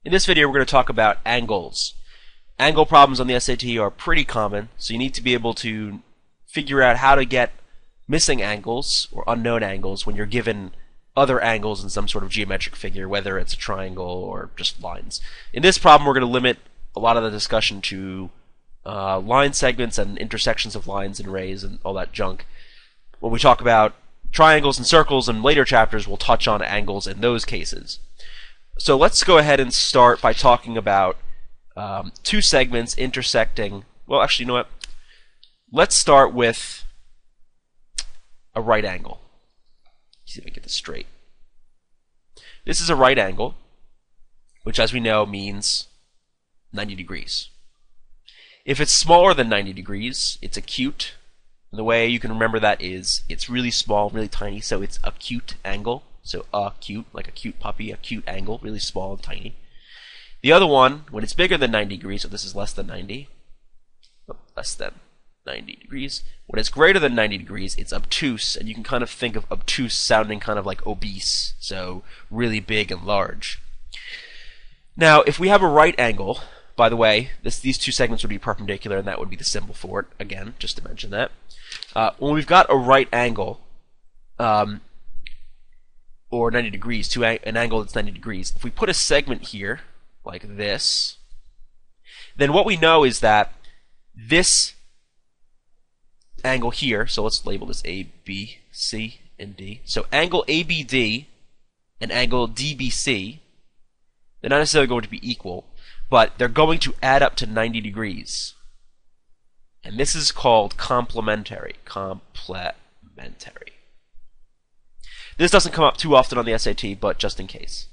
In this video, we're going to talk about angles. Angle problems on the SAT are pretty common, so you need to be able to figure out how to get missing angles or unknown angles when you're given other angles in some sort of geometric figure, whether it's a triangle or just lines. In this problem, we're going to limit a lot of the discussion to line segments and intersections of lines and rays and all that junk. When we talk about triangles and circles in later chapters, we'll touch on angles in those cases. So let's go ahead and start by talking about two segments intersecting. Well, actually, you know what? Let's start with a right angle. Let's see if I can get this straight. This is a right angle, which, as we know, means 90 degrees. If it's smaller than 90 degrees, it's acute. And the way you can remember that is it's really small, really tiny, so it's acute angle. So acute, like a cute puppy, acute angle, really small and tiny. The other one, when it's bigger than 90 degrees, so this is less than 90 degrees. When it's greater than 90 degrees, it's obtuse, and you can kind of think of obtuse sounding kind of like obese, so really big and large. Now, if we have a right angle, by the way, these two segments would be perpendicular, and that would be the symbol for it, again, just to mention that. When we've got a right angle, or 90 degrees, to an angle that's 90 degrees, if we put a segment here, like this, then what we know is that this angle here, so let's label this A, B, C, and D. So angle ABD and angle DBC, they're not necessarily going to be equal, but they're going to add up to 90 degrees. And this is called complementary. Complementary. This doesn't come up too often on the SAT, but just in case.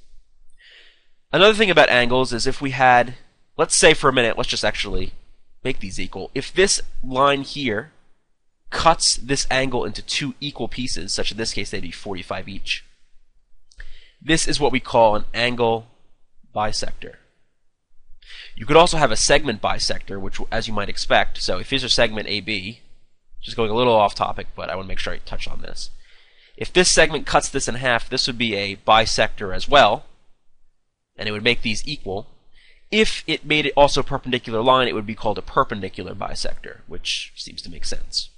Another thing about angles is if we had, let's say for a minute, let's just actually make these equal. If this line here cuts this angle into two equal pieces, such in this case they'd be 45 each, this is what we call an angle bisector. You could also have a segment bisector, which, as you might expect, so if here's a segment AB, just going a little off topic, but I want to make sure I touch on this. If this segment cuts this in half, this would be a bisector as well, and it would make these equal. If it made it also a perpendicular line, it would be called a perpendicular bisector, which seems to make sense.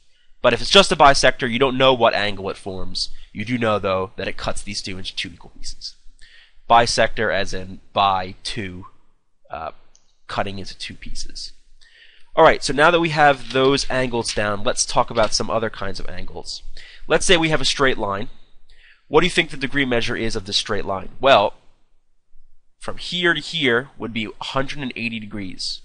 But if it's just a bisector, you don't know what angle it forms. You do know, though, that it cuts these two into two equal pieces. Bisector as in by two, cutting into two pieces. Alright, so now that we have those angles down, let's talk about some other kinds of angles. Let's say we have a straight line. What do you think the degree measure is of this straight line? Well, from here to here would be 180 degrees.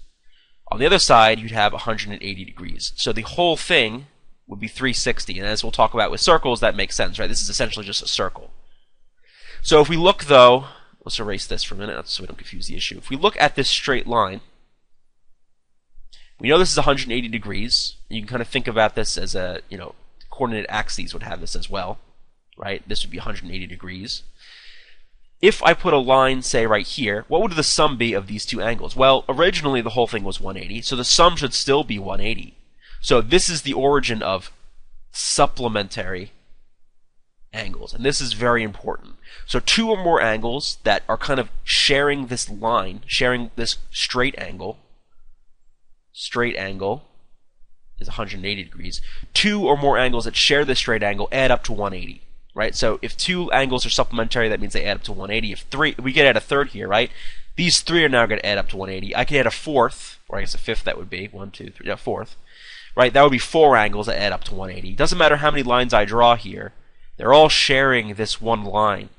On the other side, you'd have 180 degrees. So the whole thing would be 360. And as we'll talk about with circles, that makes sense, right? This is essentially just a circle. So if we look, though, let's erase this for a minute so we don't confuse the issue. If we look at this straight line, we know this is 180 degrees. You can kind of think about this as a, coordinate axes would have this as well, right? This would be 180 degrees. If I put a line, say, right here, what would the sum be of these two angles? Well, originally the whole thing was 180, so the sum should still be 180. So this is the origin of supplementary angles, and this is very important. So two or more angles that are kind of sharing this line, sharing this straight angle is 180 degrees. Two or more angles that share this straight angle add up to 180, right? So if two angles are supplementary, that means they add up to 180. If we get at a third here, right? These three are now going to add up to 180. I can add a fourth, or I guess a fifth that would be, 1, 2, 3, a fourth, right? That would be four angles that add up to 180. It doesn't matter how many lines I draw here. They're all sharing this one line.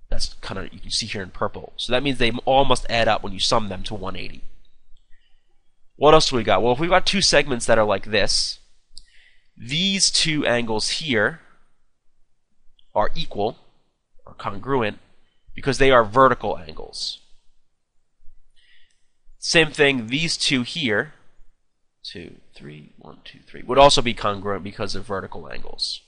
That's kind of, you can see here in purple. So that means they all must add up when you sum them to 180. What else do we got? Well, if we've got two segments that are like this, these two angles here are equal, or congruent, because they are vertical angles. Same thing, these two here, 2, 3, 1, 2, 3, would also be congruent because of vertical angles.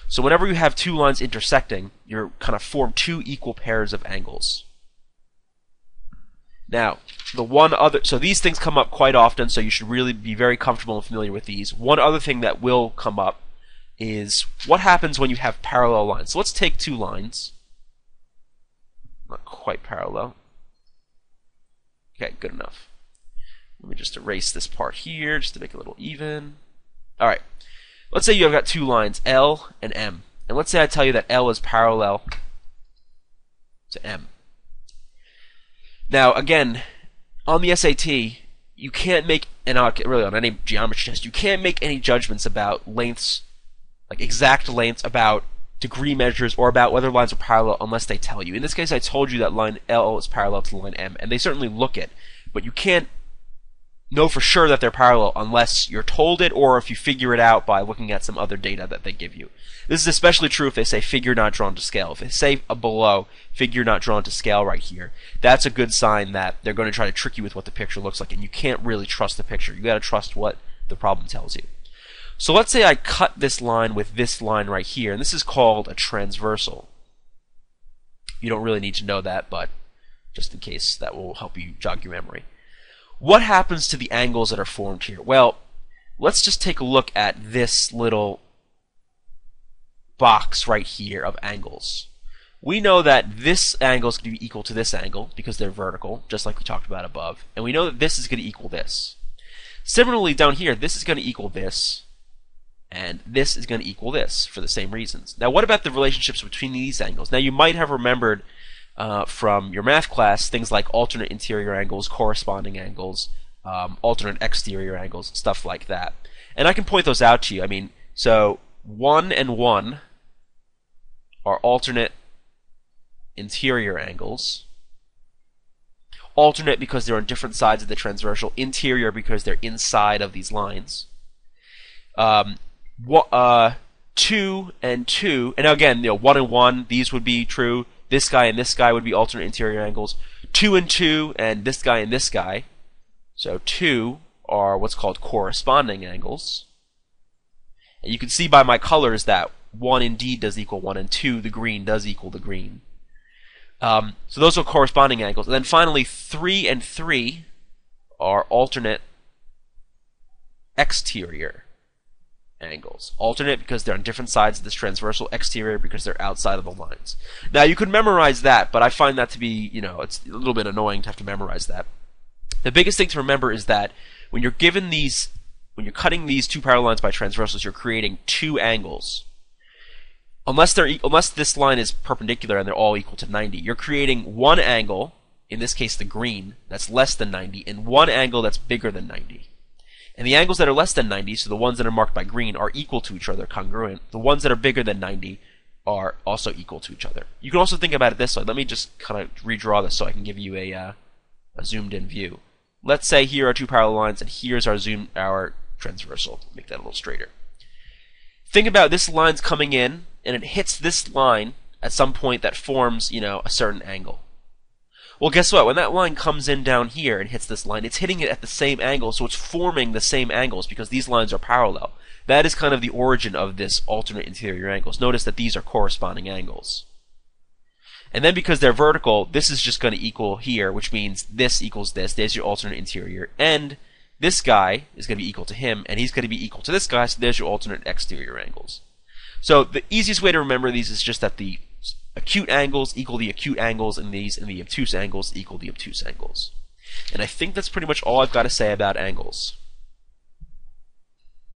So whenever you have two lines intersecting, you kind of form two equal pairs of angles. Now, so these things come up quite often, so you should really be very comfortable and familiar with these. One other thing that will come up is what happens when you have parallel lines. So let's take two lines. Not quite parallel. Okay, good enough. Let me just erase this part here just to make it a little even. Alright, let's say you've got two lines, L and M. And let's say I tell you that L is parallel to M. Now, again, on the SAT, you can't make, and really on any geometry test, you can't make any judgments about lengths, like exact lengths, about degree measures, or about whether lines are parallel unless they tell you. In this case, I told you that line L is parallel to line M, and they certainly look it, but you can't know for sure that they're parallel unless you're told it, or if you figure it out by looking at some other data that they give you. This is especially true if they say figure not drawn to scale. If they say below figure not drawn to scale right here, that's a good sign that they're going to try to trick you with what the picture looks like, and you can't really trust the picture. You got to trust what the problem tells you. So let's say I cut this line with this line right here, and this is called a transversal. You don't really need to know that, but just in case, that will help you jog your memory. What happens to the angles that are formed here? Well, let's just take a look at this little box right here of angles. We know that this angle is going to be equal to this angle because they're vertical, just like we talked about above. And we know that this is going to equal this. Similarly, down here, this is going to equal this, and this is going to equal this for the same reasons. Now, what about the relationships between these angles? Now, you might have remembered from your math class things like alternate interior angles, corresponding angles, alternate exterior angles, stuff like that. And I can point those out to you. I mean, so 1 and 1 are alternate interior angles. Alternate because they're on different sides of the transversal. Interior because they're inside of these lines. 2 and 2, and again, 1 and 1, these would be true. This guy and this guy would be alternate interior angles. 2 and 2, and this guy and this guy. So 2 are what's called corresponding angles. And you can see by my colors that 1 indeed does equal 1, and 2, the green, does equal the green. So those are corresponding angles. And then finally, 3 and 3 are alternate exterior angles. Alternate because they're on different sides of this transversal, exterior because they're outside of the lines. Now, you could memorize that, but I find that to be, it's a little bit annoying to have to memorize that. The biggest thing to remember is that when you're given these, when you're cutting these two parallel lines by transversals, you're creating two angles. Unless this line is perpendicular and they're all equal to 90, you're creating one angle, in this case the green, that's less than 90, and one angle that's bigger than 90. And the angles that are less than 90, so the ones that are marked by green, are equal to each other, congruent. The ones that are bigger than 90 are also equal to each other. You can also think about it this way. Let me just kind of redraw this so I can give you a zoomed in view. Let's say here are two parallel lines, and here's our transversal. Make that a little straighter. Think about this line's coming in, and it hits this line at some point that forms, a certain angle. Well, guess what? When that line comes in down here and hits this line, it's hitting it at the same angle, so it's forming the same angles because these lines are parallel. That is kind of the origin of this alternate interior angles. Notice that these are corresponding angles. And then because they're vertical, this is just going to equal here, which means this equals this. There's your alternate interior. And this guy is going to be equal to him, and he's going to be equal to this guy, so there's your alternate exterior angles. So the easiest way to remember these is just that the acute angles equal the acute angles in these, and the obtuse angles equal the obtuse angles. And I think that's pretty much all I've got to say about angles.